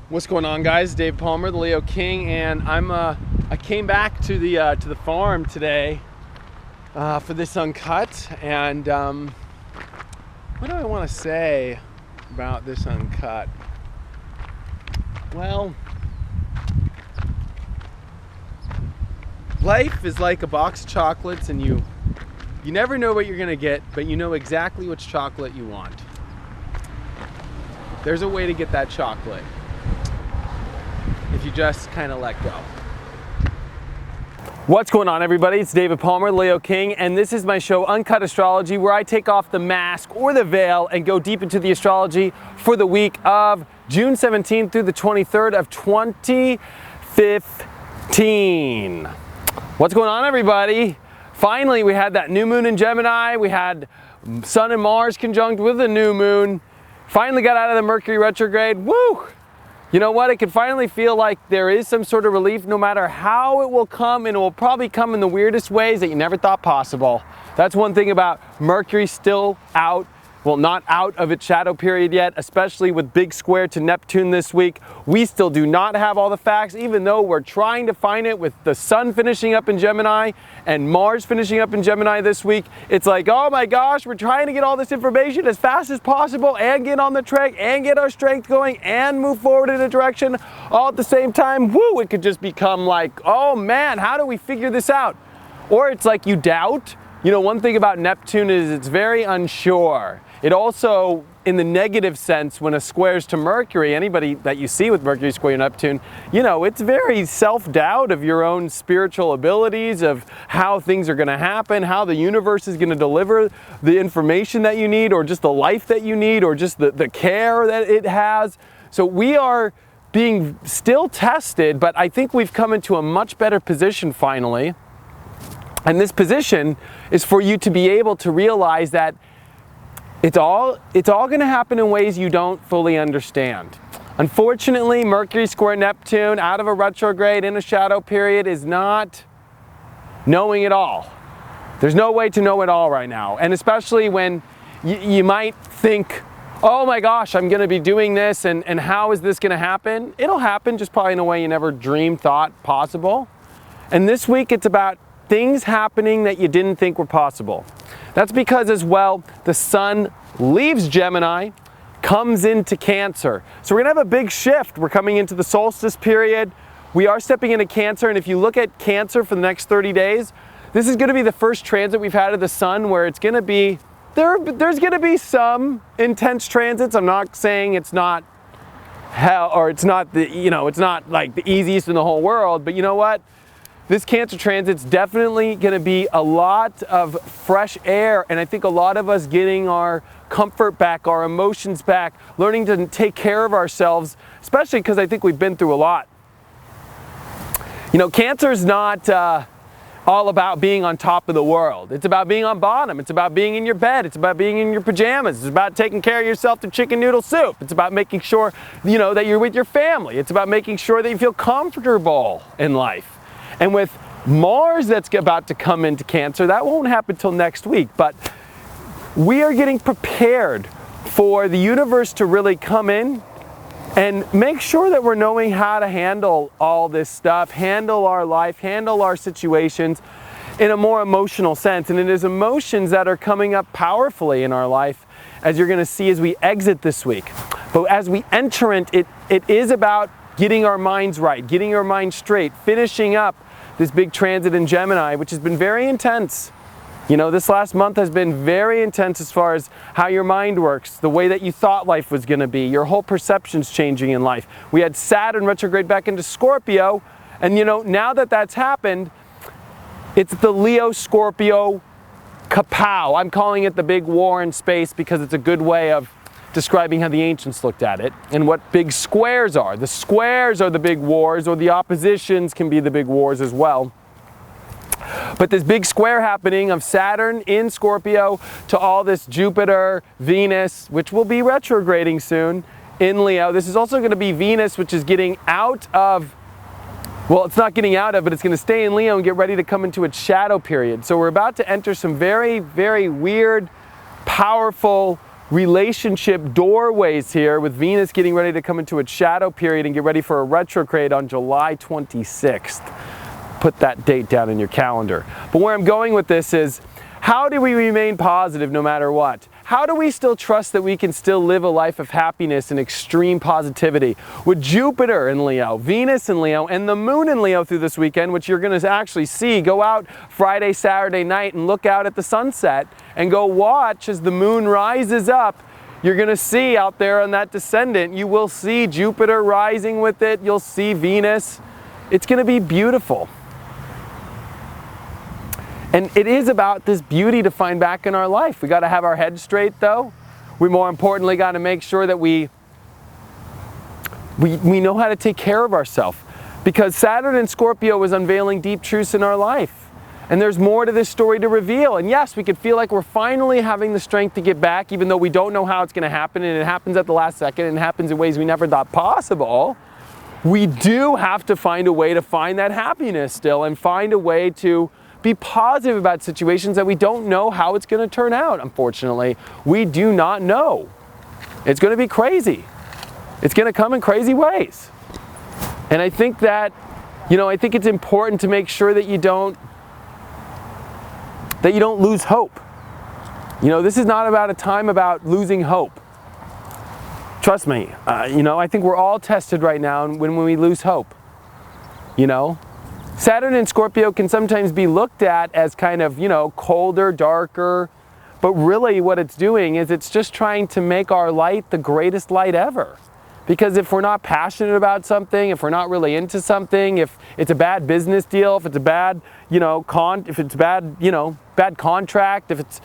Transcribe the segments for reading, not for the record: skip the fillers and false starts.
What's going on, guys? Dave Palmer, the Leo King, and I came back to the farm today for this Uncut. And what do I want to say about this Uncut? Well, life is like a box of chocolates, and you never know what you're gonna get, but you know exactly which chocolate you want. There's a way to get that chocolate if you just kind of let go. What's going on, everybody? It's David Palmer, Leo King, and this is my show, Uncut Astrology, where I take off the mask or the veil and go deep into the astrology for the week of June 17th through the 23rd of 2015. What's going on, everybody? Finally, we had that new moon in Gemini. We had Sun and Mars conjunct with the new moon. Finally got out of the Mercury retrograde. Woo! You know what? It can finally feel like there is some sort of relief, no matter how it will come, and it will probably come in the weirdest ways that you never thought possible. That's one thing about Mercury still out. Well, not out of its shadow period yet, especially with big square to Neptune this week. We still do not have all the facts, even though we're trying to find it with the Sun finishing up in Gemini and Mars finishing up in Gemini this week. It's like, oh my gosh, we're trying to get all this information as fast as possible and get on the track and get our strength going and move forward in a direction all at the same time. Woo, it could just become like, oh man, how do we figure this out? Or it's like you doubt. You know, one thing about Neptune is it's very unsure. It also, in the negative sense, when it squares to Mercury, anybody that you see with Mercury square Neptune, you know, it's very self-doubt of your own spiritual abilities, of how things are going to happen, how the universe is going to deliver the information that you need, or just the life that you need, or just the care that it has. So we are being still tested, but I think we've come into a much better position finally. And this position is for you to be able to realize that it's all going to happen in ways you don't fully understand. Unfortunately, Mercury square Neptune out of a retrograde in a shadow period is not knowing it all. There's no way to know it all right now. And especially when you might think, oh my gosh, I'm going to be doing this, and how is this going to happen? It'll happen, just probably in a way you never dreamed, thought possible. And this week it's about things happening that you didn't think were possible. That's because as well, the Sun leaves Gemini, comes into Cancer. So we're gonna have a big shift. We're coming into the solstice period. We are stepping into Cancer, and if you look at Cancer for the next 30 days, this is gonna be the first transit we've had of the Sun where it's gonna be, there's gonna be some intense transits. I'm not saying it's not hell, or it's not it's not like the easiest in the whole world, but you know what? This Cancer transit's definitely going to be a lot of fresh air, and I think a lot of us getting our comfort back, our emotions back, learning to take care of ourselves, especially because I think we've been through a lot. You know, Cancer's not all about being on top of the world. It's about being on bottom. It's about being in your bed. It's about being in your pajamas. It's about taking care of yourself through chicken noodle soup. It's about making sure, you know, that you're with your family. It's about making sure that you feel comfortable in life. And with Mars that's about to come into Cancer, that won't happen till next week, but we are getting prepared for the universe to really come in and make sure that we're knowing how to handle all this stuff, handle our life, handle our situations in a more emotional sense. And it is emotions that are coming up powerfully in our life, as you're going to see as we exit this week. But as we enter it is about getting our minds right, getting our minds straight, finishing up this big transit in Gemini, which has been very intense. You know, this last month has been very intense as far as how your mind works, the way that you thought life was going to be, your whole perception's changing in life. We had Saturn retrograde back into Scorpio, and you know, now that that's happened, it's the Leo-Scorpio kapow. I'm calling it the big war in space because it's a good way of describing how the ancients looked at it and what big squares are. The squares are the big wars, or the oppositions can be the big wars as well. But this big square happening of Saturn in Scorpio to all this Jupiter, Venus, which will be retrograding soon in Leo. This is also going to be Venus, which is getting out of, well, it's not getting out of, but it's going to stay in Leo and get ready to come into its shadow period. So we're about to enter some very, very weird, powerful relationship doorways here, with Venus getting ready to come into its shadow period and get ready for a retrograde on July 26th. Put that date down in your calendar. But where I'm going with this is, how do we remain positive no matter what? How do we still trust that we can still live a life of happiness and extreme positivity? With Jupiter in Leo, Venus in Leo, and the Moon in Leo through this weekend, which you're going to actually see, go out Friday, Saturday night and look out at the sunset and go watch as the Moon rises up. You're going to see out there on that descendant, you will see Jupiter rising with it. You'll see Venus. It's going to be beautiful. And it is about this beauty to find back in our life. We got to have our head straight though. We more importantly got to make sure that we know how to take care of ourselves. Because Saturn in Scorpio is unveiling deep truths in our life. And there's more to this story to reveal. And yes, we could feel like we're finally having the strength to get back, even though we don't know how it's going to happen, and it happens at the last second, and it happens in ways we never thought possible. We do have to find a way to find that happiness still, and find a way to be positive about situations that we don't know how it's going to turn out, unfortunately. We do not know. It's going to be crazy. It's going to come in crazy ways. And I think that, I think it's important to make sure that you don't lose hope. This is not about a time about losing hope. Trust me, I think we're all tested right now when we lose hope. Saturn in Scorpio can sometimes be looked at as kind of, colder, darker, but really what it's doing is it's just trying to make our light the greatest light ever. Because if we're not passionate about something, if we're not really into something, if it's a bad business deal, if it's a bad, if it's bad, bad contract, if it's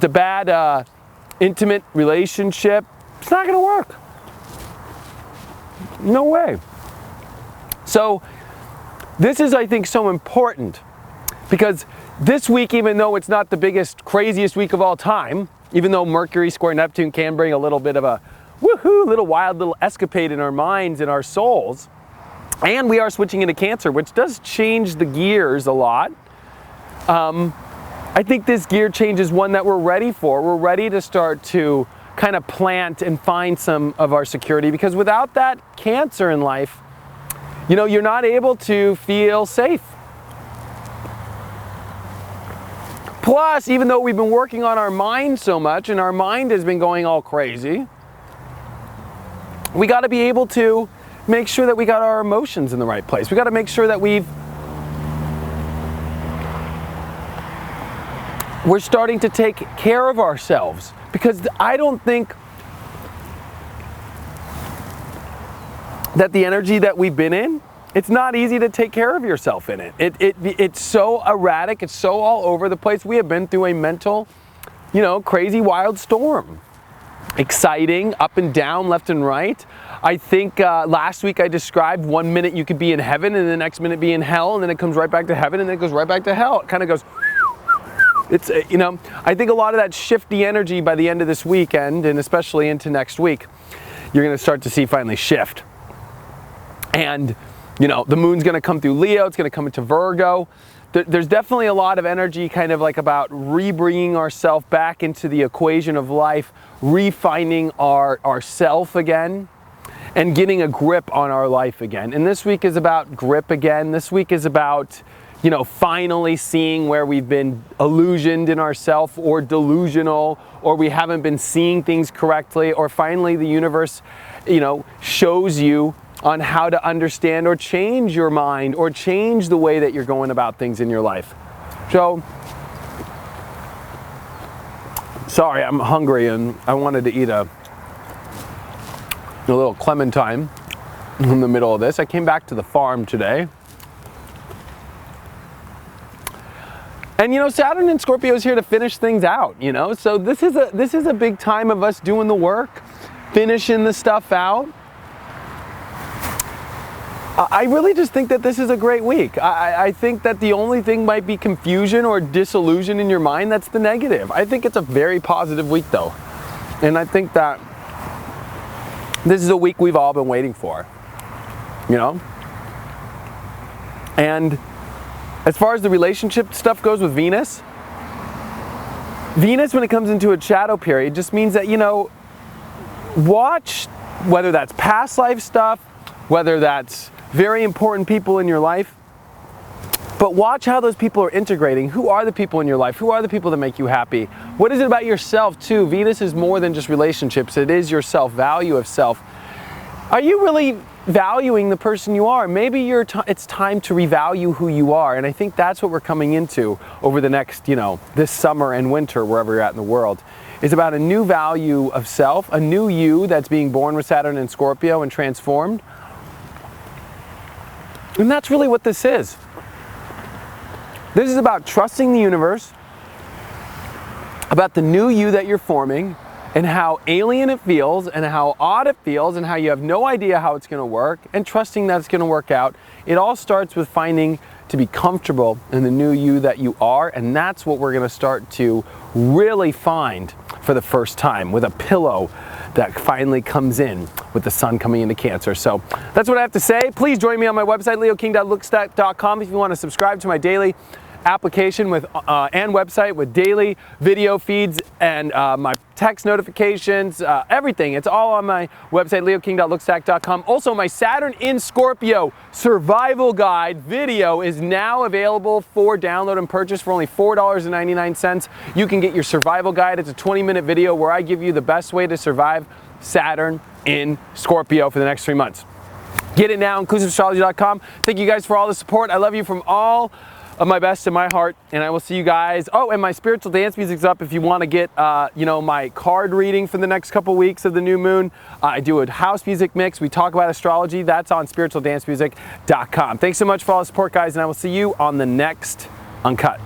a bad intimate relationship, it's not going to work. No way. So this is, I think, so important, because this week, even though it's not the biggest, craziest week of all time, even though Mercury square Neptune can bring a little bit of a woohoo, little wild little escapade in our minds and our souls, and we are switching into Cancer, which does change the gears a lot. I think this gear change is one that we're ready for. We're ready to start to kind of plant and find some of our security, because without that Cancer in life, you're not able to feel safe. Plus, even though we've been working on our mind so much and our mind has been going all crazy, we got to be able to make sure that we got our emotions in the right place. We got to make sure that we're starting to take care of ourselves, because I don't think that the energy that we've been in, it's not easy to take care of yourself in it. It's so erratic, it's so all over the place. We have been through a mental, crazy wild storm. Exciting, up and down, left and right. I think last week I described 1 minute you could be in heaven and the next minute be in hell, and then it comes right back to heaven and then it goes right back to hell. It kind of goes, it's, I think a lot of that shifty energy by the end of this weekend, and especially into next week, you're going to start to see finally shift. And, the moon's going to come through Leo, it's going to come into Virgo. There's definitely a lot of energy kind of like about re-bringing ourselves back into the equation of life, refining our self again, and getting a grip on our life again. And this week is about grip again. This week is about, finally seeing where we've been illusioned in ourself, or delusional, or we haven't been seeing things correctly, or finally the universe, shows you on how to understand or change your mind or change the way that you're going about things in your life. So, sorry, I'm hungry and I wanted to eat a little clementine in the middle of this. I came back to the farm today. And Saturn in Scorpio is here to finish things out, So this is a big time of us doing the work, finishing the stuff out. I really just think that this is a great week. I think that the only thing might be confusion or disillusion in your mind. That's the negative. I think it's a very positive week though. And I think that this is a week we've all been waiting for, And as far as the relationship stuff goes with Venus, Venus, when it comes into a shadow period, just means that, you know, watch whether that's past life stuff, whether that's very important people in your life, but watch how those people are integrating. Who are the people in your life? Who are the people that make you happy? What is it about yourself too? Venus is more than just relationships. It is your self-value of self. Are you really valuing the person you are? Maybe it's time to revalue who you are. And I think that's what we're coming into over the next, you know, this summer and winter, wherever you're at in the world. It's about a new value of self, a new you that's being born with Saturn and Scorpio and transformed. And that's really what this is. This is about trusting the universe, about the new you that you're forming, and how alien it feels, and how odd it feels, and how you have no idea how it's gonna work, and trusting that it's gonna work out. It all starts with finding to be comfortable in the new you that you are, and that's what we're gonna start to really find for the first time, with a pillow that finally comes in with the sun coming into Cancer. So that's what I have to say. Please join me on my website, leoking.lookstack.com, if you want to subscribe to my daily application with and website with daily video feeds and my text notifications, everything. It's all on my website, leoking.lookstack.com. Also, my Saturn in Scorpio survival guide video is now available for download and purchase for only $4.99. You can get your survival guide. It's a 20-minute video where I give you the best way to survive Saturn in Scorpio for the next 3 months. Get it now, inclusiveastrology.com. Thank you guys for all the support. I love you from all of my best in my heart, and I will see you guys. Oh, and my spiritual dance music's up if you want to get you know, my card reading for the next couple weeks of the new moon. I do a house music mix. We talk about astrology. That's on spiritualdancemusic.com. Thanks so much for all the support, guys, and I will see you on the next Uncut.